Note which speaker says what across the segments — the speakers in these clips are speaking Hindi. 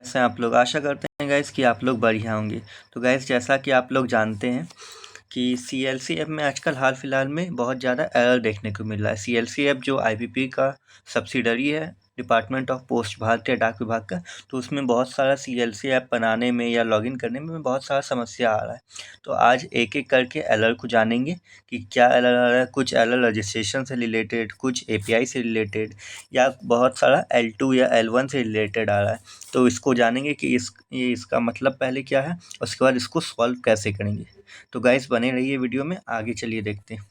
Speaker 1: कैसे हैं आप लोग। आशा करते हैं गाइस कि आप लोग बढ़िया होंगे। तो गाइस, जैसा कि आप लोग जानते हैं कि CLC ऐप में आजकल हाल फिलहाल में बहुत ज़्यादा एरर देखने को मिल रहा है। CLC ऐप जो IBP का सब्सिडरी है, डिपार्टमेंट ऑफ पोस्ट, भारतीय डाक विभाग का, तो उसमें बहुत सारा CLC ऐप बनाने में या लॉगिन करने में बहुत सारा समस्या आ रहा है। तो आज एक एक करके एरर को जानेंगे कि क्या एरर आ रहा है। कुछ एरर रजिस्ट्रेशन से रिलेटेड, कुछ API से रिलेटेड, या बहुत सारा L2 या L1 से रिलेटेड आ रहा है। तो इसको जानेंगे कि इसका मतलब पहले क्या है, उसके बाद इसको सॉल्व कैसे करेंगे। तो गाइस, बने रहिए वीडियो में, आगे चलिए देखते हैं।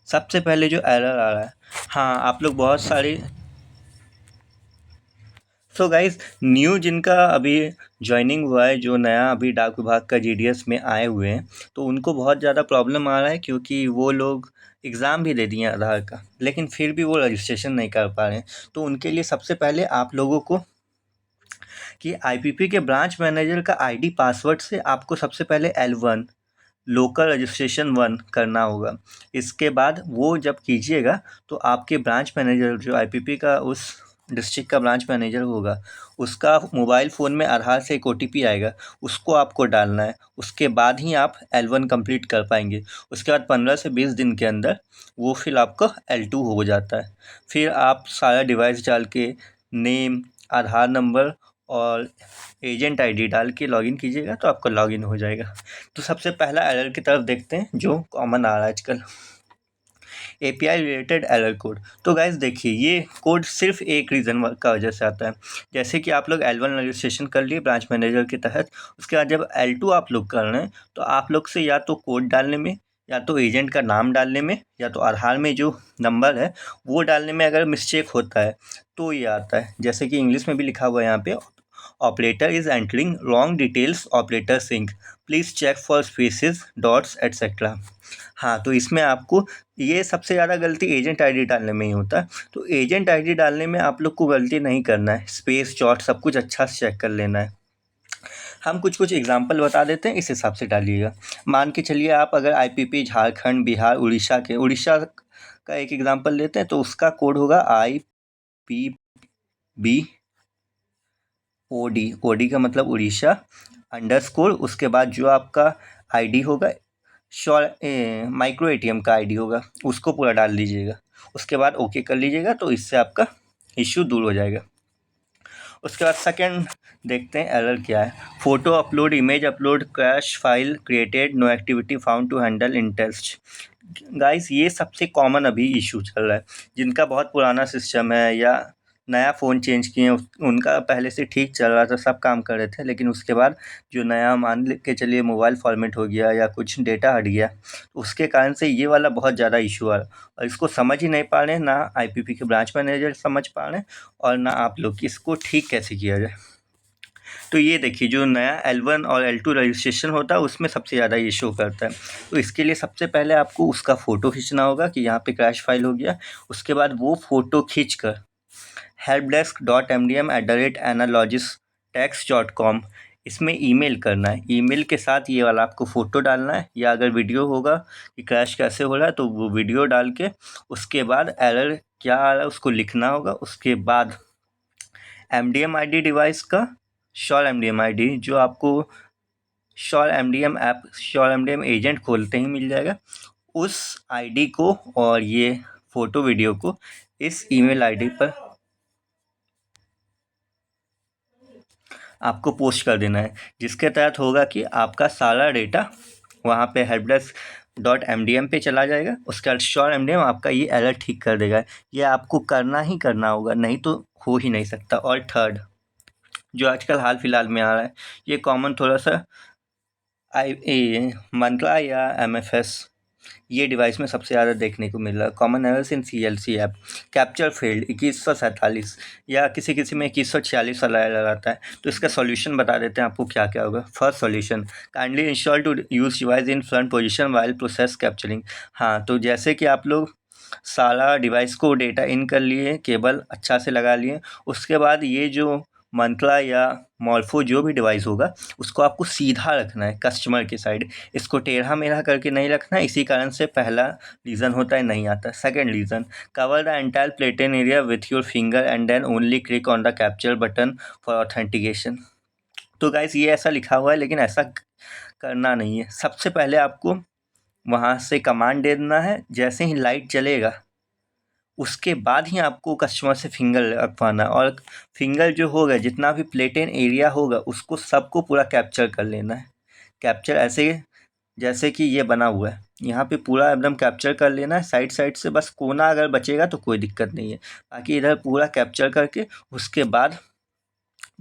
Speaker 1: सबसे पहले जो एरर आ रहा है, हाँ, आप लोग बहुत सारे गाइस, न्यू जिनका अभी ज्वाइनिंग हुआ है, जो नया अभी डाक विभाग का GDS में आए हुए हैं, तो उनको बहुत ज़्यादा प्रॉब्लम आ रहा है, क्योंकि वो लोग एग्ज़ाम भी दे दिए आधार का, लेकिन फिर भी वो रजिस्ट्रेशन नहीं कर पा रहे हैं। तो उनके लिए सबसे पहले आप लोगों को कि IPP के ब्रांच मैनेजर का ID पासवर्ड से आपको सबसे पहले L1 लोकल रजिस्ट्रेशन 1 करना होगा। इसके बाद वो जब कीजिएगा तो आपके ब्रांच मैनेजर, जो IPP का उस डिस्ट्रिक्ट का ब्रांच मैनेजर होगा, उसका मोबाइल फ़ोन में आधार से एक OTP आएगा, उसको आपको डालना है। उसके बाद ही आप L1 कंप्लीट कर पाएंगे। उसके बाद 15 से 20 दिन के अंदर वो फिर आपका L2 हो जाता है। फिर आप सारा डिवाइस डाल के नेम, आधार नंबर और एजेंट ID डाल के लॉगिन कीजिएगा तो आपका लॉगिन हो जाएगा। तो सबसे पहला एरर की तरफ देखते हैं जो कॉमन आ रहा है आजकल, API रिलेटेड एरर कोड। तो गाइस देखिए, ये कोड सिर्फ एक रीज़न का वजह से आता है। जैसे कि आप लोग L1 रजिस्ट्रेशन कर लिए ब्रांच मैनेजर के तहत, उसके बाद जब L2 आप लोग कर रहे हैं तो आप लोग से या तो कोड डालने में, या तो एजेंट का नाम डालने में, या तो आधार में जो नंबर है वो डालने में अगर मिस्टेक होता है तो ये आता है। जैसे कि इंग्लिश में भी लिखा हुआ है यहाँ पे, operator is entering wrong details, operator sync, please check for spaces, dots etcetera. हाँ, तो इसमें आपको ये सबसे ज़्यादा गलती एजेंट ID डालने में ही होता है। तो एजेंट ID डालने में आप लोग को गलती नहीं करना है, स्पेस, डॉट सब कुछ अच्छा से चेक कर लेना है। हम कुछ एग्जांपल बता देते हैं, इस हिसाब से डालिएगा। मान के चलिए आप अगर IPP झारखंड, बिहार, उड़ीसा का एक एग्जांपल लेते हैं, तो उसका कोड होगा IPB OD का मतलब उड़ीसा _ उसके बाद जो आपका ID होगा, माइक्रो ATM का ID होगा, उसको पूरा डाल दीजिएगा। उसके बाद ओके कर लीजिएगा, तो इससे आपका इश्यू दूर हो जाएगा। उसके बाद सेकंड देखते हैं एरर क्या है। Photo upload, image upload, crash file created, no activity found to handle in test. Guys, ये सबसे कॉमन अभी इशू चल रहा है। जिनका बहुत पुराना सिस्टम है या नया फ़ोन चेंज किए, उनका पहले से ठीक चल रहा था, सब काम कर रहे थे, लेकिन उसके बाद जो नया मान के चलिए मोबाइल फॉर्मेट हो गया या कुछ डेटा हट गया, उसके कारण से ये वाला बहुत ज़्यादा इशू आ रहा है। और इसको समझ ही नहीं पा रहे हैं, ना IPP के ब्रांच मैनेजर समझ पा रहे हैं और ना आप लोग कि इसको ठीक कैसे किया जाए। तो ये देखिए, जो नया L1 और L2 रजिस्ट्रेशन होता है उसमें सबसे ज़्यादा ये शो करता है। तो इसके लिए सबसे पहले आपको उसका फ़ोटो खींचना होगा कि यहाँ पे क्रैश फाइल हो गया। उसके बाद वो फ़ोटो खींचकर helpdesk.mdm@analogistexts.com इसमें ईमेल करना है। ईमेल के साथ ये वाला आपको फ़ोटो डालना है, या अगर वीडियो होगा कि क्रैश कैसे हो रहा है तो वो वीडियो डाल के उसके बाद एरर क्या आ रहा है उसको लिखना होगा। उसके बाद MDM ID डिवाइस का श्योर MDM ID, जो आपको sure MDM app, sure MDM agent खोलते ही मिल जाएगा, उस ID को और ये फ़ोटो वीडियो को इस ईमेल ID पर आपको पोस्ट कर देना है, जिसके तहत होगा कि आपका सारा डेटा वहाँ पे helpdesk.mdm पे चला जाएगा। उसके बाद श्योर MDM आपका ये एरर ठीक कर देगा। ये आपको करना ही करना होगा, नहीं तो हो ही नहीं सकता। और थर्ड, जो आजकल हाल फिलहाल में आ रहा है, ये कॉमन थोड़ा सा मंत्रा या MFS ये डिवाइस में सबसे ज़्यादा देखने को मिल रहा है। Common errors in CLC app, capture failed 2147 या किसी में 2146 वाला एरर आता है। तो इसका सॉल्यूशन बता देते हैं आपको क्या क्या होगा। First solution, kindly install to use device in front position while process capturing. हाँ, तो जैसे कि आप लोग सारा डिवाइस को डेटा इन कर लिए, केबल अच्छा से लगा लिए, उसके बाद ये जो मंत्रा या मॉर्फो जो भी डिवाइस होगा उसको आपको सीधा रखना है कस्टमर के साइड, इसको टेढ़ा मेढ़ा करके नहीं रखना है। इसी कारण से पहला रीज़न होता है नहीं आता। Second reason, cover the entire platen area with your finger and then only click on the capture button for authentication. तो गाइस ये ऐसा लिखा हुआ है लेकिन ऐसा करना नहीं है। सबसे पहले आपको वहाँ से कमांड दे देना है, जैसे ही लाइट जलेगा उसके बाद ही आपको कस्टमर से फिंगर रखवाना, और फिंगर जो होगा जितना भी प्लेटेन एरिया होगा उसको सबको पूरा कैप्चर कर लेना है। कैप्चर ऐसे जैसे कि ये बना हुआ है, यहाँ पे पूरा एकदम कैप्चर कर लेना है। साइड साइड से बस कोना अगर बचेगा तो कोई दिक्कत नहीं है, बाकी इधर पूरा कैप्चर करके उसके बाद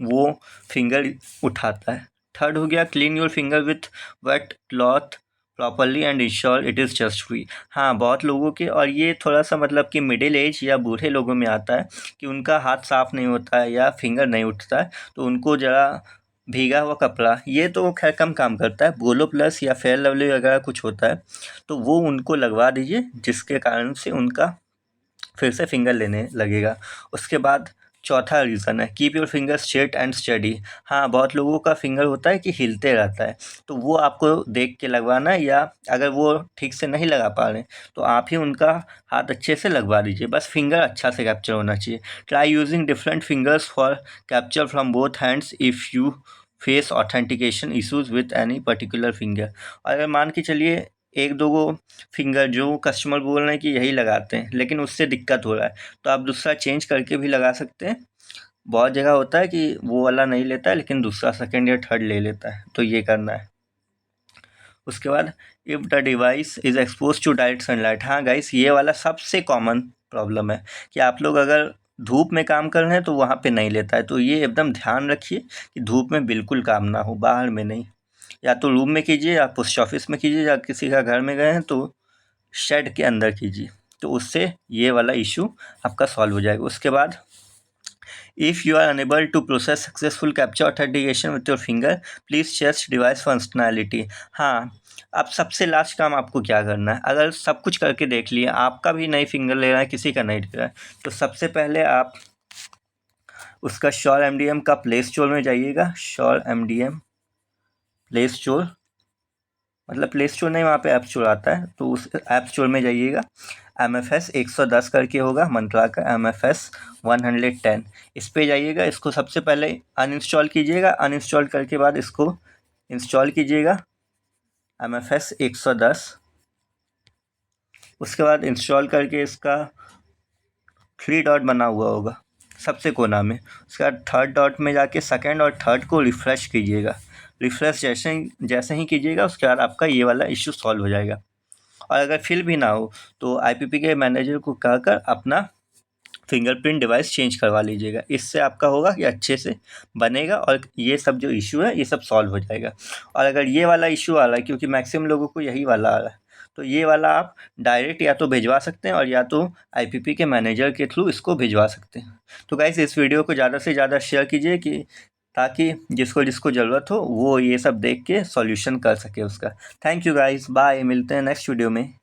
Speaker 1: वो फिंगर उठाता है। थर्ड हो गया, clean your finger with wet cloth properly and ensure it is just free. हाँ, बहुत लोगों के, और ये थोड़ा सा मतलब कि मिडिल एज या बूढ़े लोगों में आता है कि उनका हाथ साफ़ नहीं होता है या फिंगर नहीं उठता है, तो उनको ज़रा भीगा हुआ कपड़ा, ये तो खैर कम काम करता है, बोलो प्लस या फेयर लवली वगैरह कुछ होता है तो वो उनको लगवा दीजिए, जिसके कारण से उनका फिर से फिंगर लेने लगेगा। उसके बाद चौथा रीज़न है, keep your finger straight and study. हाँ, बहुत लोगों का फिंगर होता है कि हिलते रहता है, तो वो आपको देख के लगवाना है, या अगर वो ठीक से नहीं लगा पा रहे तो आप ही उनका हाथ अच्छे से लगवा दीजिए, बस फिंगर अच्छा से कैप्चर होना चाहिए। Try using different fingers for capture from both hands if you face authentication issues with any particular finger. अगर मान के चलिए एक दो गो फिंगर जो कस्टमर बोल रहे हैं कि यही लगाते हैं लेकिन उससे दिक्कत हो रहा है, तो आप दूसरा चेंज करके भी लगा सकते हैं। बहुत जगह होता है कि वो वाला नहीं लेता है लेकिन दूसरा सेकंड या थर्ड ले लेता है, तो ये करना है। उसके बाद, if the device is expose to direct sunlight. हाँ गाइस, ये वाला सबसे कॉमन प्रॉब्लम है कि आप लोग अगर धूप में काम कर रहे हैं तो वहाँ पे नहीं लेता है, तो ये एकदम ध्यान रखिए कि धूप में बिल्कुल काम ना हो, बाहर में नहीं। या तो रूम में कीजिए, या पोस्ट ऑफिस में कीजिए, या किसी का घर में गए हैं तो शेड के अंदर कीजिए, तो उससे ये वाला इशू आपका सॉल्व हो जाएगा। उसके बाद, if you are unable to process successful capture authentication with your finger please check device functionality. हाँ, अब सबसे लास्ट काम आपको क्या करना है, अगर सब कुछ करके देख लिए, आपका भी नहीं फिंगर ले रहा है, किसी का नहीं ले रहा है, तो सबसे पहले आप उसका श्योर MDM का प्ले स्टोर में जाइएगा। श्योर MDM प्ले स्टोर, मतलब प्ले स्टोर नहीं, वहाँ पे ऐप स्टोर आता है, तो उस ऐप स्टोर में जाइएगा। MFS 110 करके होगा मंत्रा का, MFS 110, इस पे जाइएगा। इसको सबसे पहले अनइंस्टॉल कीजिएगा, अनइंस्टॉल करके बाद इसको इंस्टॉल कीजिएगा, MFS 110। उसके बाद इंस्टॉल करके इसका 3 डॉट बना हुआ होगा सबसे कोना में, उसके बाद थर्ड डॉट में जाके सेकंड और थर्ड को रिफ़्रेश कीजिएगा। रिफ़्रेश जैसे ही कीजिएगा उसके बाद आपका ये वाला इशू सॉल्व हो जाएगा। और अगर फिर भी ना हो तो IPP के मैनेजर को कहकर अपना फिंगरप्रिंट डिवाइस चेंज करवा लीजिएगा। इससे आपका होगा कि अच्छे से बनेगा और ये सब जो इशू है ये सब सॉल्व हो जाएगा। और अगर ये वाला इशू आ रहा है, क्योंकि मैक्सिमम लोगों को यही वाला आ रहा है, तो ये वाला आप डायरेक्ट या तो भिजवा सकते हैं और या तो IPP के मैनेजर के थ्रू इसको भिजवा सकते हैं। तो गाइस, इस वीडियो को ज़्यादा से ज़्यादा शेयर कीजिए कि ताकि जिसको जिसको ज़रूरत हो वो ये सब देख के सॉल्यूशन कर सके उसका। थैंक यू गाइस, बाय, मिलते हैं नेक्स्ट वीडियो में।